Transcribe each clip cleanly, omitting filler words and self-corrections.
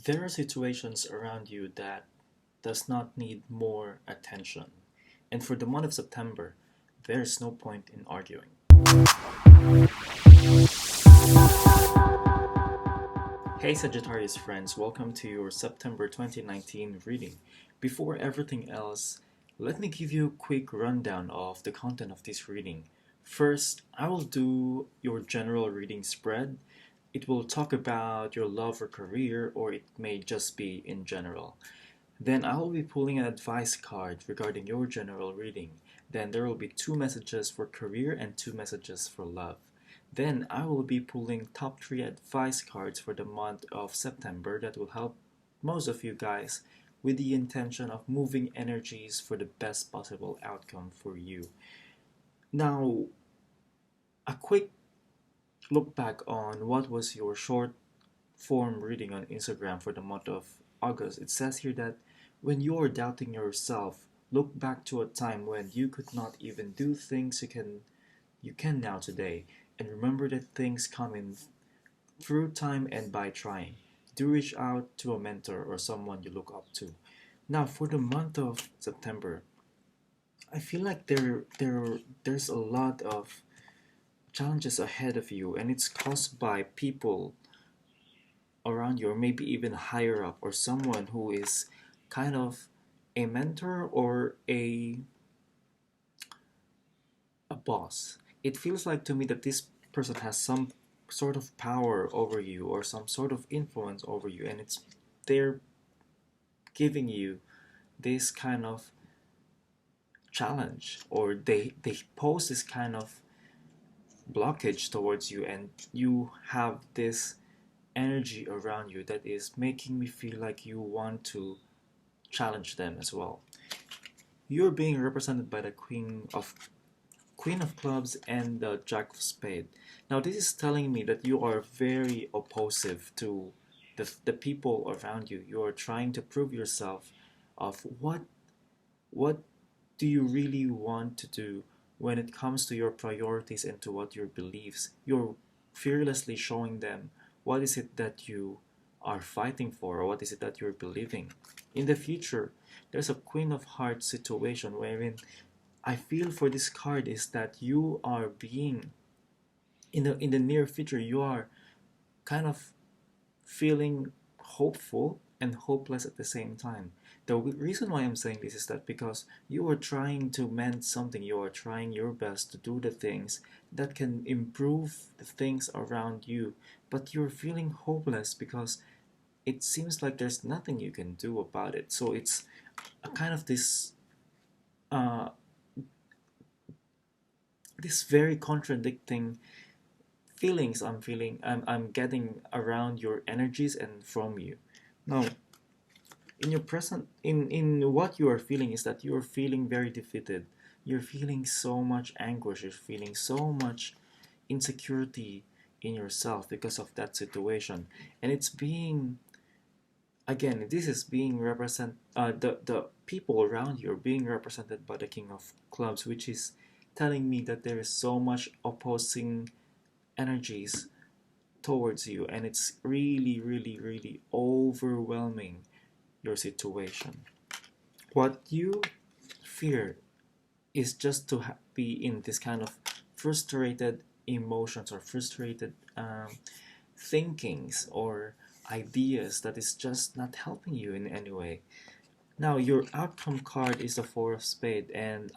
There are situations around you that does not need more attention. And for the month of September, there's no point in arguing. Hey Sagittarius friends, welcome to your September 2019 reading. Before everything else, let me give you a quick rundown of the content of this reading. First, I will do your general reading spread. It will talk about your love or career, or it may just be in general. Then I will be pulling an advice card regarding your general reading. Then there will be two messages for career and two messages for love. Then I will be pulling top 3 advice cards for the month of September that will help most of you guys with the intention of moving energies for the best possible outcome for you. Now, a quick look back on what was your short form reading on Instagram for the month of August. It says here that when you are doubting yourself, look back to a time when you could not even do things you can now today, and remember that things come in through time and by trying. Do reach out to a mentor or someone you look up to. Now, for the month of September, I feel like there's a lot of challenges ahead of you, and it's caused by people around you, or maybe even higher up, or someone who is kind of a mentor or a boss. It feels like to me that this person has some sort of power over you or some sort of influence over you, and they're giving you this kind of challenge, or they pose this kind of blockage towards you, and you have this energy around you that is making me feel like you want to challenge them as well. You're being represented by the Queen of Clubs and the Jack of Spades. Now this is telling me that you are very opposive to the people around you. You are trying to prove yourself of what do you really want to do when it comes to your priorities and to what your beliefs. You're fearlessly showing them what is it that you are fighting for, or what is it that you're believing. In the future, there's a Queen of Hearts situation wherein I feel for this card is that you are being in the near future, you are kind of feeling hopeful and hopeless at the same time. The reason why I'm saying this is that because you are trying to mend something, you are trying your best to do the things that can improve the things around you, but you're feeling hopeless because it seems like there's nothing you can do about it. So it's a kind of uh, this very contradicting feelings I'm getting around your energies and from you. Now, in your present in what you are feeling is that you are feeling very defeated. You're feeling so much anguish, you're feeling so much insecurity in yourself because of that situation. And it's being, again, this is being represent the people around you are being represented by the King of Clubs, which is telling me that there is so much opposing energies towards you, and it's really, really, really overwhelming your situation. What you fear is just to be in this kind of frustrated emotions or frustrated thinkings or ideas that is just not helping you in any way. Now, your outcome card is the Four of Spades, and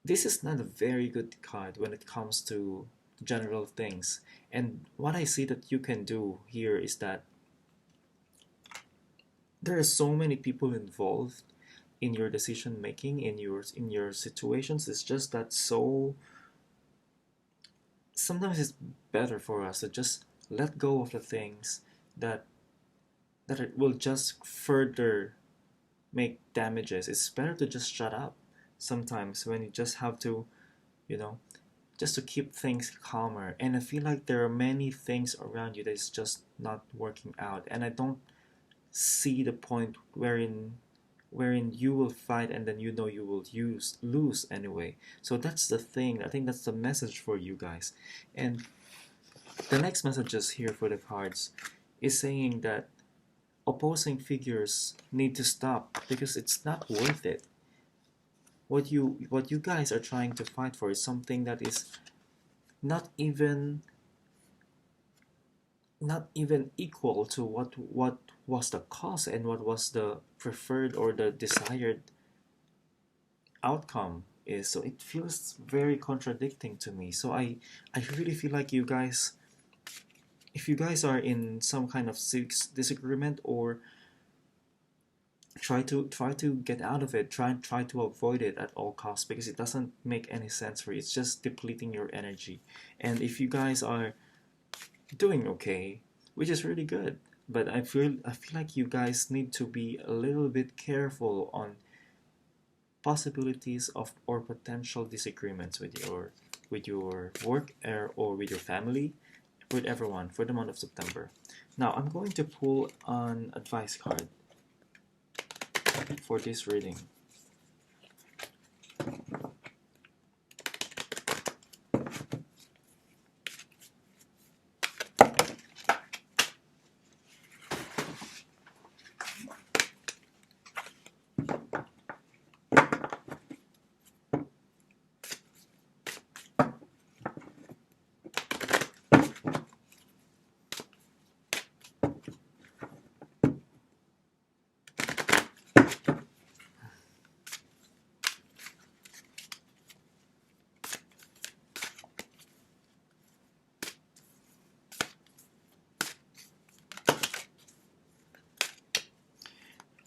this is not a very good card when it comes to general things. And what I see that you can do here is that there are so many people involved in your decision making, in your situations. It's just that so sometimes it's better for us to just let go of the things that it will just further make damages. It's better to just shut up sometimes when you just have to, you know, just to keep things calmer. And I feel like there are many things around you that is just not working out, and I don't see the point wherein you will fight and then you will lose anyway. So that's the thing. I think that's the message for you guys. And the next message is here for the cards. is saying that opposing figures need to stop because it's not worth it. What you guys are trying to fight for is something that is not even not even equal to what was the cause and what was the preferred or the desired outcome is. So it feels very contradicting to me. So I really feel like you guys, if you guys are in some kind of disagreement, or try to get out of it, try to avoid it at all costs, because it doesn't make any sense for you. It's just depleting your energy. And if you guys are doing okay, which is really good, but I feel like you guys need to be a little bit careful on possibilities of or potential disagreements with your work, or with your family, with everyone for the month of September. Now I'm going to pull an advice card for this reading.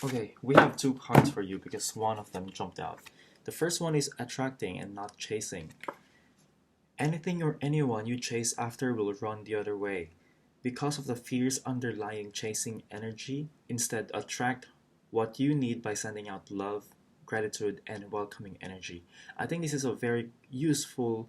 Okay, we have two cards for you because one of them jumped out. The first one is attracting and not chasing. Anything or anyone you chase after will run the other way. Because of the fierce underlying chasing energy, instead attract what you need by sending out love, gratitude, and welcoming energy. I think this is a very useful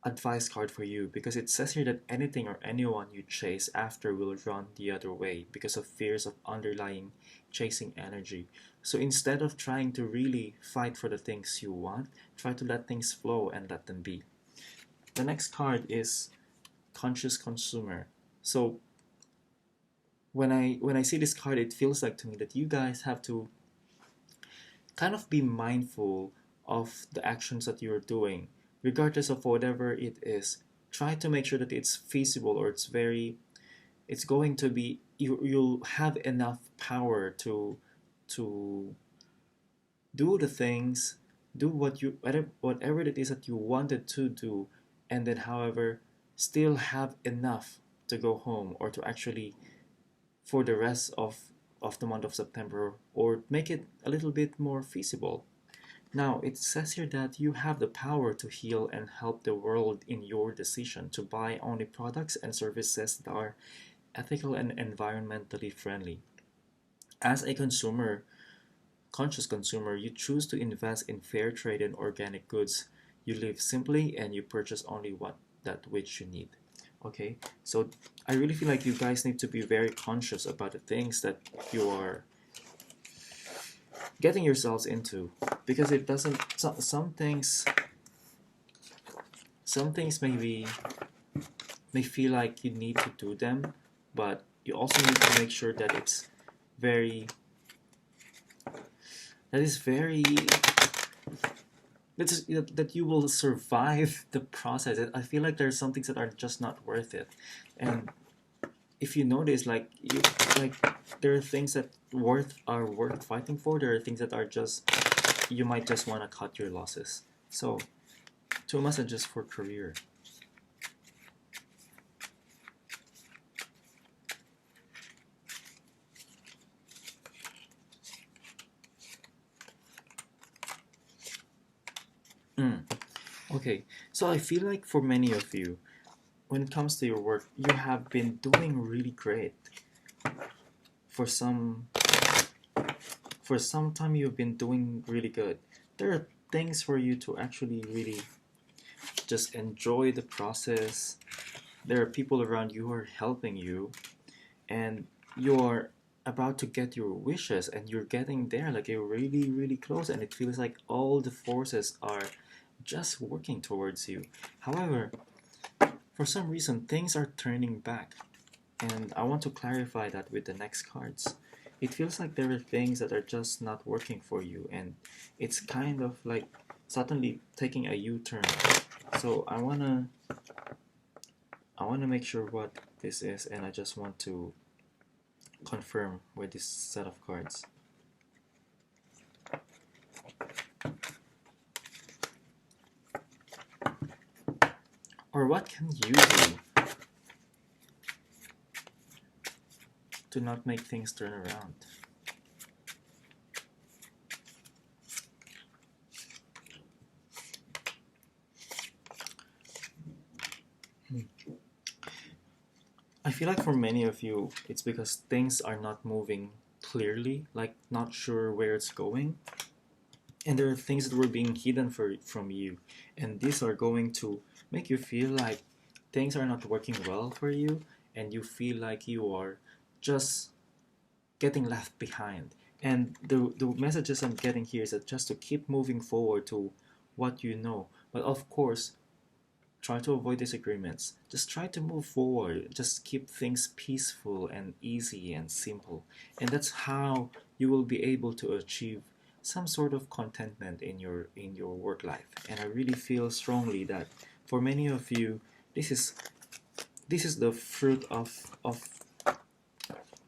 advice card for you, because it says here that anything or anyone you chase after will run the other way because of fears of underlying chasing energy. So instead of trying to really fight for the things you want, try to let things flow and let them be. The next card is conscious consumer. So when I see this card, it feels like to me that you guys have to kind of be mindful of the actions that you're doing, regardless of whatever it is. Try to make sure that it's feasible, or it's going to be, you'll have enough power to do the things, do whatever it is that you wanted to do, and then however still have enough to go home, or to actually for the rest of the month of September, or make it a little bit more feasible. Now, it says here that you have the power to heal and help the world in your decision to buy only products and services that are ethical and environmentally friendly. As a conscious consumer, you choose to invest in fair trade and organic goods. You live simply and you purchase only what that which you need. Okay, so I really feel like you guys need to be very conscious about the things that you are getting yourselves into, because it doesn't, some things may feel like you need to do them, but you also need to make sure that it's very that is very that you will survive the process. I feel like there's some things that are just not worth it, and if you notice, like there are things that are worth fighting for. There are things that are just, you might just want to cut your losses. So, two messages for career. Okay, so I feel like for many of you, when it comes to your work, you have been doing really great. For some time, you've been doing really good. There are things for you to actually really just enjoy the process. There are people around you who are helping you, and you're about to get your wishes, and you're getting there, like you're really, really close, and it feels like all the forces are just working towards you. However, for some reason, things are turning back, And I want to clarify that with the next cards. It feels like there are things that are just not working for you, and it's kind of like suddenly taking a U-turn. So I wanna make sure what this is, and I just want to confirm with this set of cards. Or what can you do to not make things turn around? I feel like for many of you, it's because things are not moving clearly, like not sure where it's going. And there are things that were being hidden from you. And these are going to make you feel like things are not working well for you, and you feel like you are just getting left behind. And the messages I'm getting here is that just to keep moving forward to what you know. But of course, try to avoid disagreements. Just try to move forward. Just keep things peaceful and easy and simple. And that's how you will be able to achieve some sort of contentment in your work life. And I really feel strongly that for many of you, this is the fruit of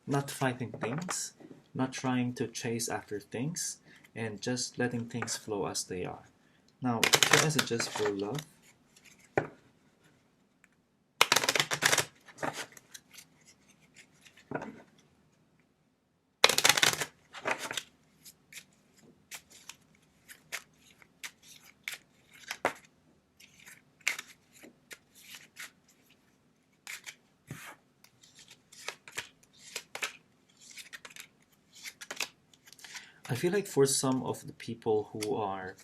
not fighting things, not trying to chase after things, and just letting things flow as they are. Now, the messages for love. I feel like for some of the people who are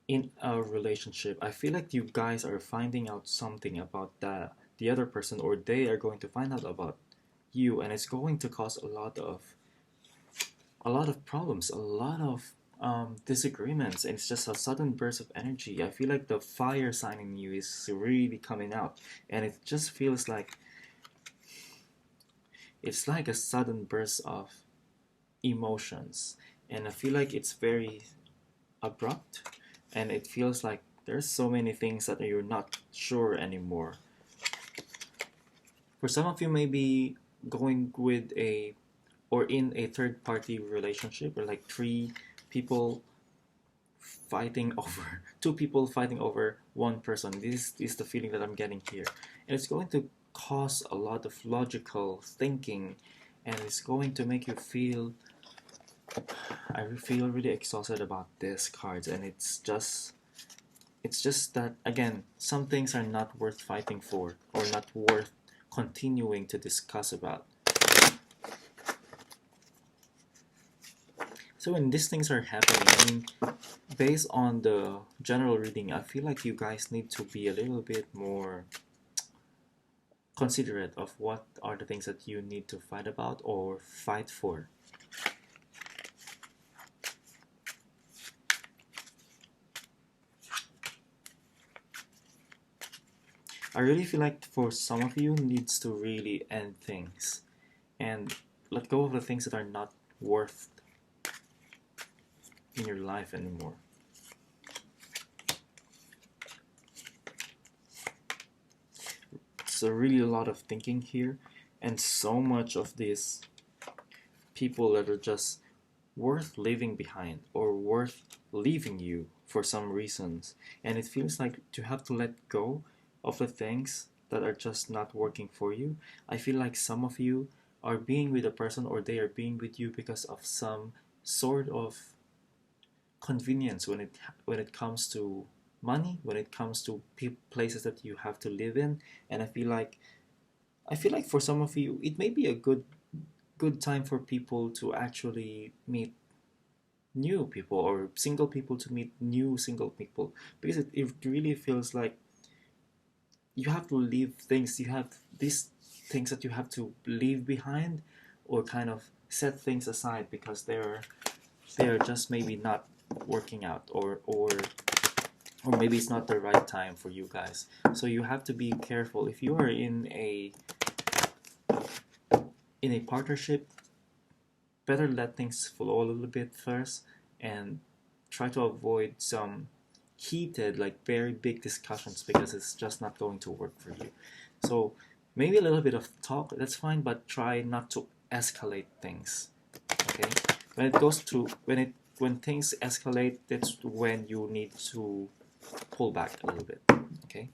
in a relationship, I feel like you guys are finding out something about the other person, or they are going to find out about you, and it's going to cause a lot of problems, a lot of disagreements, and it's just a sudden burst of energy. I feel like the fire sign in you is really coming out, and it just feels like it's like a sudden burst of emotions, and I feel like it's very abrupt, and it feels like there's so many things that you're not sure anymore. For some of you, maybe going with a or in a third party relationship, or like three people fighting over two people fighting over one person. This is the feeling that I'm getting here, and it's going to cause a lot of logical thinking, and it's going to make you feel I feel really exhausted about these cards, and it's just that again, some things are not worth fighting for, or not worth continuing to discuss about. So when these things are happening, I mean, based on the general reading, I feel like you guys need to be a little bit more considerate of what are the things that you need to fight about or fight for. I really feel like for some of you needs to really end things and let go of the things that are not worth in your life anymore. It's really a lot of thinking here, and so much of these people that are just worth leaving behind or worth leaving you for some reasons, and it feels like you have to let go of the things that are just not working for you. I feel like some of you are being with a person, or they are being with you because of some sort of convenience when it comes to money, when it comes to places that you have to live in. And I feel like for some of you it may be a good time for people to actually meet new people, or single people to meet new single people, because it really feels like you have to leave things, you have these things that you have to leave behind, or kind of set things aside because they're just maybe not working out, or maybe it's not the right time for you guys. So you have to be careful if you are in a In a partnership, better let things flow a little bit first and try to avoid some heated, like very big discussions because it's just not going to work for you. So maybe a little bit of talk, that's fine, but try not to escalate things. Okay? When things escalate, that's when you need to pull back a little bit. Okay?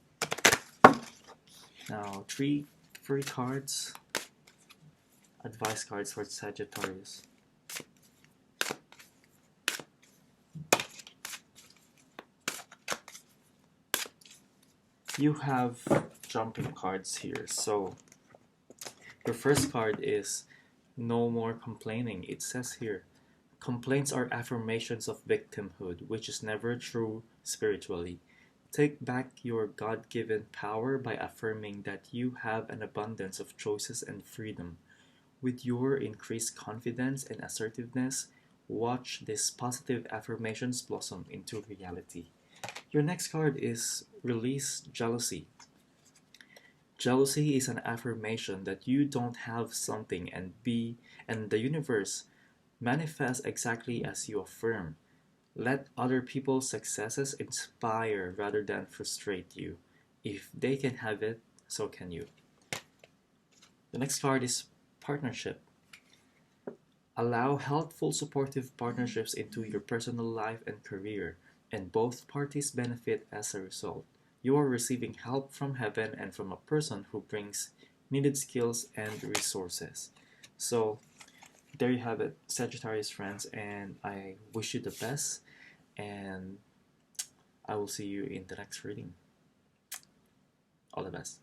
Now three free cards, advice cards for Sagittarius. You have jumping cards here. So your first card is no more complaining. It says here, complaints are affirmations of victimhood, which is never true spiritually. Take back your God-given power by affirming that you have an abundance of choices and freedom. With your increased confidence and assertiveness, watch these positive affirmations blossom into reality. Your next card is release jealousy. Jealousy is an affirmation that you don't have something and the universe manifests exactly as you affirm. Let other people's successes inspire rather than frustrate you. If they can have it, so can you. The next card is partnership. Allow healthful, supportive partnerships into your personal life and career, and both parties benefit as a result. You are receiving help from heaven and from a person who brings needed skills and resources. So, there you have it, Sagittarius friends, and I wish you the best, and I will see you in the next reading. All the best.